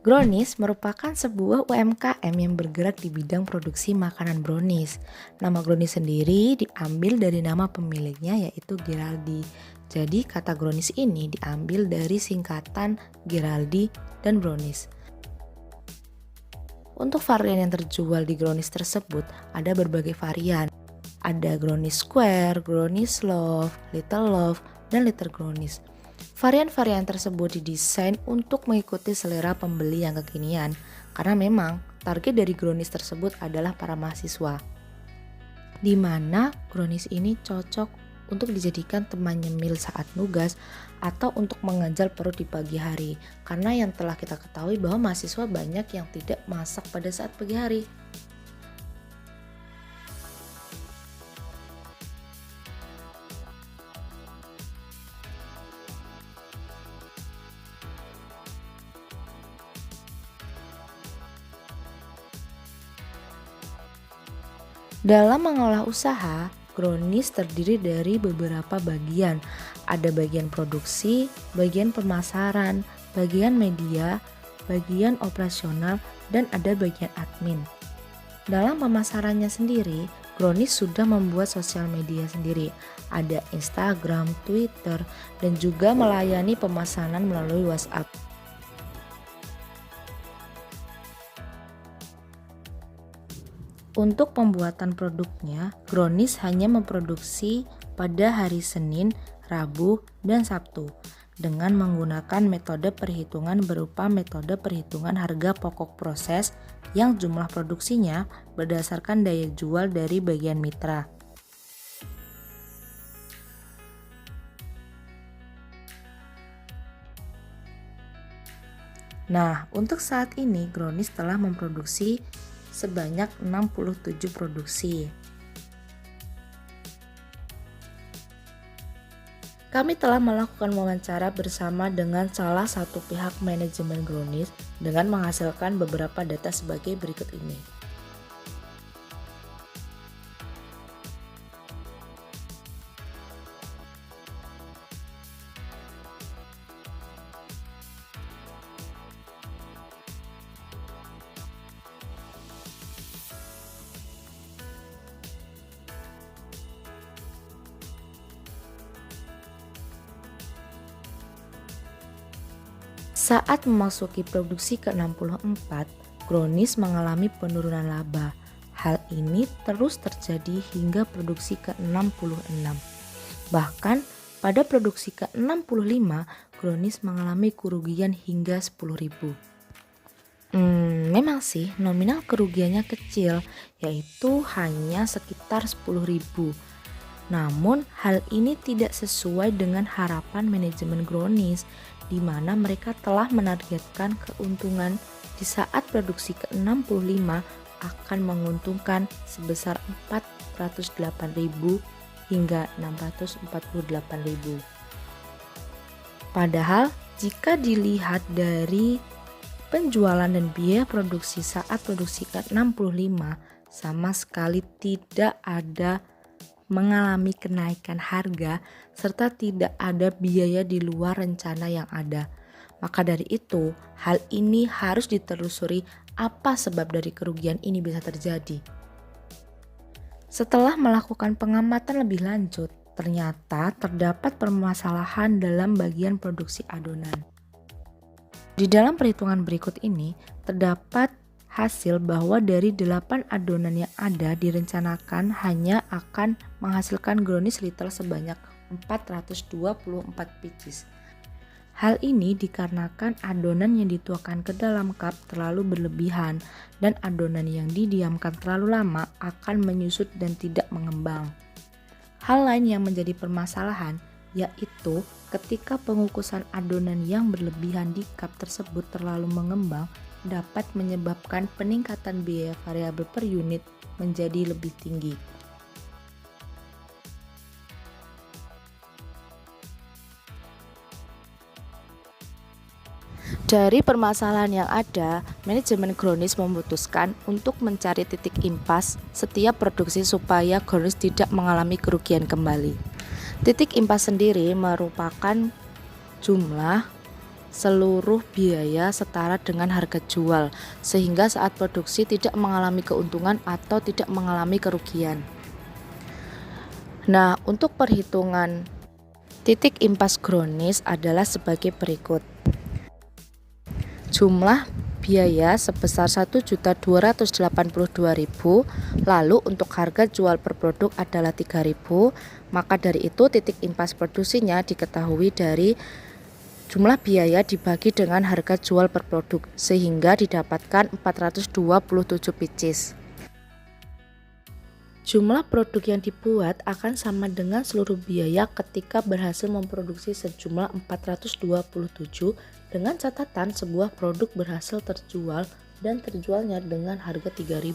Brownies merupakan sebuah UMKM yang bergerak di bidang produksi makanan brownies. Nama brownies sendiri diambil dari nama pemiliknya yaitu Geraldi. Jadi kata brownies ini diambil dari singkatan Geraldi dan brownies. Untuk varian yang terjual di brownies tersebut ada berbagai varian. Ada brownies square, brownies love, little love, dan little brownies. Varian-varian tersebut didesain untuk mengikuti selera pembeli yang kekinian, karena memang target dari brownies tersebut adalah para mahasiswa. Di mana brownies ini cocok untuk dijadikan teman nyemil saat nugas atau untuk mengganjal perut di pagi hari, karena yang telah kita ketahui bahwa mahasiswa banyak yang tidak masak pada saat pagi hari. Dalam mengolah usaha, brownies terdiri dari beberapa bagian. Ada bagian produksi, bagian pemasaran, bagian media, bagian operasional, dan ada bagian admin. Dalam pemasarannya sendiri, brownies sudah membuat sosial media sendiri. Ada Instagram, Twitter, dan juga melayani pemesanan melalui WhatsApp. Untuk pembuatan produknya, brownies hanya memproduksi pada hari Senin, Rabu, dan Sabtu dengan menggunakan metode perhitungan berupa metode perhitungan harga pokok proses yang jumlah produksinya berdasarkan daya jual dari bagian mitra. Nah, untuk saat ini brownies telah memproduksi sebanyak 67 produksi. Kami telah melakukan wawancara bersama dengan salah satu pihak manajemen brownies dengan menghasilkan beberapa data sebagai berikut ini. Saat memasuki produksi ke-64, brownies mengalami penurunan laba. Hal ini terus terjadi hingga produksi ke-66. Bahkan pada produksi ke-65, brownies mengalami kerugian hingga 10.000. Memang sih nominal kerugiannya kecil, yaitu hanya sekitar 10.000. Namun hal ini tidak sesuai dengan harapan manajemen brownies, di mana mereka telah menargetkan keuntungan di saat produksi ke-65 akan menguntungkan sebesar 408.000 hingga 648.000. Padahal jika dilihat dari penjualan dan biaya produksi saat produksi ke-65 sama sekali tidak ada mengalami kenaikan harga serta tidak ada biaya di luar rencana yang ada. Maka dari itu, hal ini harus ditelusuri apa sebab dari kerugian ini bisa terjadi. Setelah melakukan pengamatan lebih lanjut, ternyata terdapat permasalahan dalam bagian produksi adonan. Di dalam perhitungan berikut ini, terdapat hasil bahwa dari 8 adonan yang ada direncanakan hanya akan menghasilkan brownies little sebanyak 424 pieces. Hal ini dikarenakan adonan yang dituangkan ke dalam cup terlalu berlebihan dan adonan yang didiamkan terlalu lama akan menyusut dan tidak mengembang. Hal lain yang menjadi permasalahan yaitu ketika pengukusan adonan yang berlebihan di cup tersebut terlalu mengembang dapat menyebabkan peningkatan biaya variabel per unit menjadi lebih tinggi. Dari permasalahan yang ada, manajemen brownies memutuskan untuk mencari titik impas setiap produksi supaya brownies tidak mengalami kerugian kembali. Titik impas sendiri merupakan jumlah seluruh biaya setara dengan harga jual, sehingga saat produksi tidak mengalami keuntungan atau tidak mengalami kerugian. Nah, untuk perhitungan titik impas kronis adalah sebagai berikut. Jumlah biaya sebesar 1.282.000, lalu untuk harga jual per produk adalah 3.000, maka dari itu titik impas produksinya diketahui dari jumlah biaya dibagi dengan harga jual per produk, sehingga didapatkan 427 pieces. Jumlah produk yang dibuat akan sama dengan seluruh biaya ketika berhasil memproduksi sejumlah 427, dengan catatan sebuah produk berhasil terjual dan terjualnya dengan harga 3.000.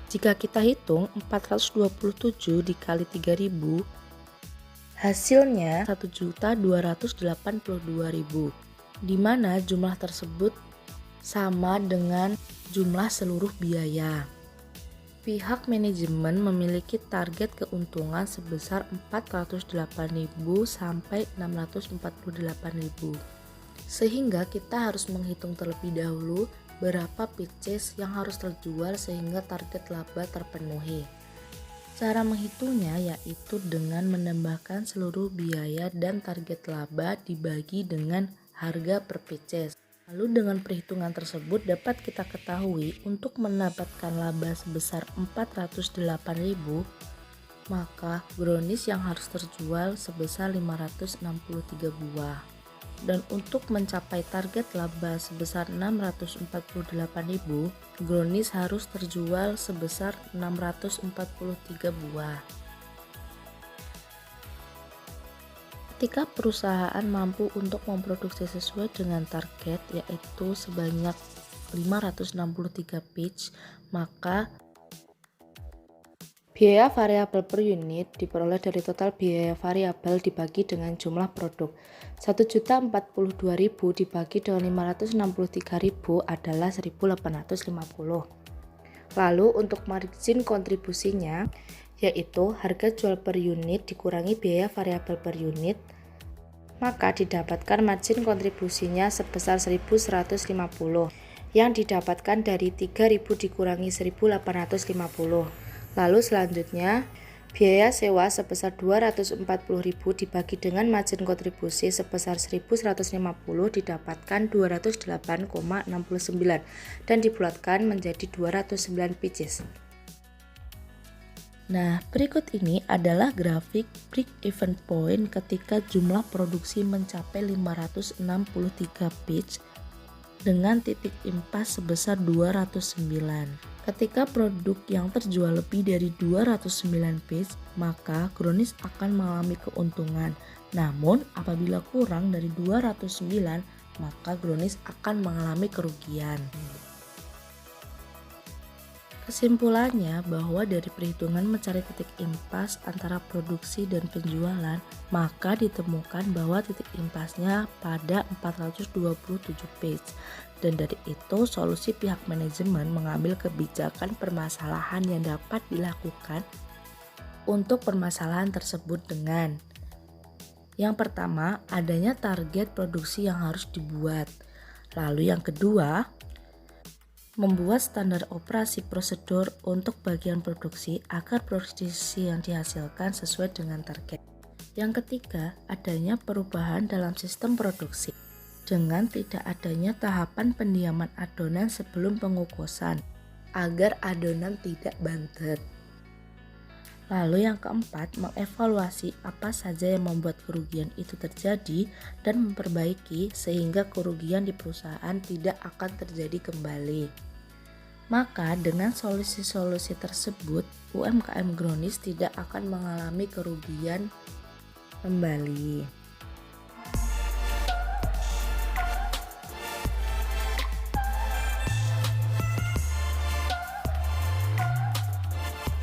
Jika kita hitung 427 dikali 3.000, hasilnya 1.282.000, di mana jumlah tersebut sama dengan jumlah seluruh biaya. Pihak manajemen memiliki target keuntungan sebesar 408.000 sampai 648.000. Sehingga kita harus menghitung terlebih dahulu berapa pieces yang harus terjual sehingga target laba terpenuhi. Cara menghitungnya yaitu dengan menambahkan seluruh biaya dan target laba dibagi dengan harga per pieces. Lalu dengan perhitungan tersebut dapat kita ketahui untuk mendapatkan laba sebesar 408.000, maka brownies yang harus terjual sebesar 563 buah. Dan untuk mencapai target laba sebesar 648.000, brownies harus terjual sebesar 643 buah. Ketika perusahaan mampu untuk memproduksi sesuai dengan target, yaitu sebanyak 563 pitch, maka biaya variabel per unit diperoleh dari total biaya variabel dibagi dengan jumlah produk. 1.042.000 dibagi dengan 563.000 adalah 1.850. Lalu untuk margin kontribusinya, yaitu harga jual per unit dikurangi biaya variabel per unit, maka didapatkan margin kontribusinya sebesar 1.150, yang didapatkan dari 3.000 dikurangi 1.850. Lalu selanjutnya, biaya sewa sebesar 240.000 dibagi dengan margin kontribusi sebesar 1.150 didapatkan 208,69 dan dibulatkan menjadi 209 pieces. Nah, berikut ini adalah grafik break-even point ketika jumlah produksi mencapai 563 pitch dengan titik impas sebesar 209. Ketika produk yang terjual lebih dari 209 pitch, maka brownies akan mengalami keuntungan. Namun, apabila kurang dari 209, maka brownies akan mengalami kerugian. Kesimpulannya bahwa dari perhitungan mencari titik impas antara produksi dan penjualan, maka ditemukan bahwa titik impasnya pada 427 pitch. Dan dari itu solusi pihak manajemen mengambil kebijakan permasalahan yang dapat dilakukan untuk permasalahan tersebut dengan: yang pertama, adanya target produksi yang harus dibuat. Lalu yang kedua, membuat standar operasi prosedur untuk bagian produksi agar produksi yang dihasilkan sesuai dengan target. Yang ketiga, adanya perubahan dalam sistem produksi dengan tidak adanya tahapan pendiaman adonan sebelum pengukusan agar adonan tidak bantet. Lalu yang keempat, mengevaluasi apa saja yang membuat kerugian itu terjadi dan memperbaiki sehingga kerugian di perusahaan tidak akan terjadi kembali. Maka dengan solusi-solusi tersebut, UMKM Brownies tidak akan mengalami kerugian kembali.